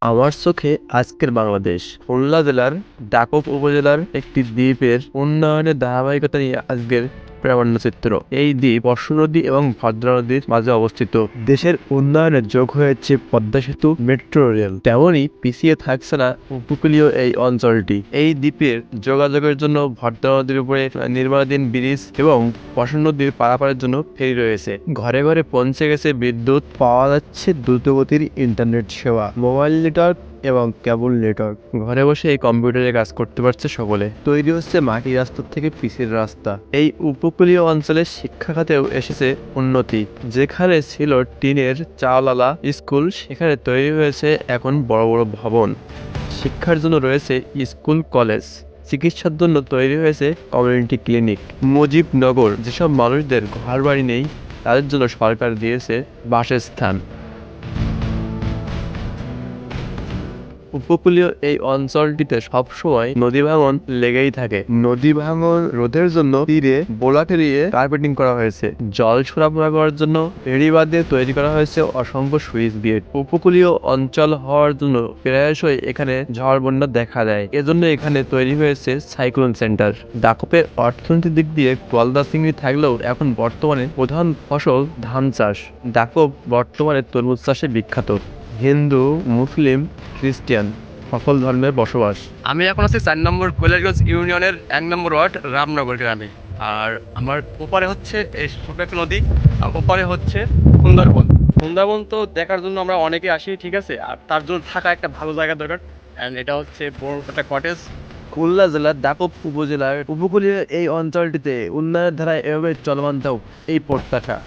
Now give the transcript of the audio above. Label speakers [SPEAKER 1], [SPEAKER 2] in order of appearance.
[SPEAKER 1] আমার চোখে আজকের বাংলাদেশ খুলনা জেলার দাকপ উপজেলার একটি দ্বীপের উন্নয়নের ধারাবাহিকতা নিয়ে আজকের প্রামাণ্যচিত্র। এই দ্বীপ পরশু নদী এবং ভদ্রা নদীর মাঝে অবস্থিত। দেশের উন্নয়নে যোগ হয়েছে পদ্মা সেতু, মেট্রো রেল, তেমনই পিছিয়ে থাকছে না উপকূলীয় এই অঞ্চলটি। এই দ্বীপের যোগাযোগের জন্য ভদ্রা নদীর উপরে নির্মাণাধীন ব্রিজ এবং পরশু নদীর পারাপারের জন্য ফেরি রয়েছে। ঘরে ঘরে পৌঁছে গেছে বিদ্যুৎ, পাওয়া যাচ্ছে দ্রুতগতির ইন্টারনেট সেবা, মোবাইল নেটওয়ার্ক এবং কেবল নেটওয়ার্ক। ঘরে বসে এই কম্পিউটারে কাজ করতে পারছে সকলে। তৈরি হচ্ছে মাটির রাস্তা থেকে পিচের রাস্তা। এই উপকূলীয় অঞ্চলে শিক্ষা খাতেও এসেছে উন্নতি। যেখানে ছিল টিনের চাওলালা স্কুল, সেখানে তৈরি হয়েছে এখন বড় বড় ভবন। শিক্ষার জন্য রয়েছে স্কুল, কলেজ। চিকিৎসার জন্য তৈরি হয়েছে কমিউনিটি ক্লিনিক। মুজিবনগর, যেসব মানুষদের ঘর বাড়ি নেই তাদের জন্য সরকার দিয়েছে বাসস্থান। উপকূলীয় এই অঞ্চলটিতে সবসময় নদী ভাঙন লেগেই থাকে। নদী ভাঙন রোধের জন্য তীরে বোলা ফেলিয়ে কার্পেটিং করা হয়েছে। জল সরবরাহ করার জন্য বেড়িবাঁধ দিয়ে তৈরি করা হয়েছে অসংখ্য সুইচ গেট। উপকূলীয় অঞ্চল হওয়ার জন্য প্রায়শই এখানে ঝড় বন্যা দেখা দেয়। এজন্য এখানে তৈরি হয়েছে সাইক্লোন সেন্টার। দাকপের অর্থনৈতিক দিক দিয়ে গলদা চিংড়ি থাকলেও এখন বর্তমানে প্রধান ফসল ধান চাষ। দাকপ বর্তমানে তরমুজ চাষে বিখ্যাত। হিন্দু, মুসলিম, খ্রিস্টান সকল ধর্মের বসবাস।
[SPEAKER 2] আমি এখন আছি 4 নম্বর কৈলাসগঞ্জ ইউনিয়নের 1 নম্বর ওয়ার্ড রামনগর গ্রামে। আর আমার ওপারে হচ্ছে এই ছোট একটা নদী, আর ওপারে হচ্ছে সুন্দরবন। সুন্দরবন তো দেখার জন্য আমরা অনেকে আসি, ঠিক আছে, আর তার জন্য থাকা একটা ভালো জায়গা দরকার। অ্যান্ড এটা হচ্ছে বড় একটা কটেজ।
[SPEAKER 1] খুলনা জেলার দাকপ উপজেলার উপকূলীয় এই অঞ্চলটিতে উন্নয়নের ধারা এভাবে চলমান থাকুক এই প্রত্যাশা।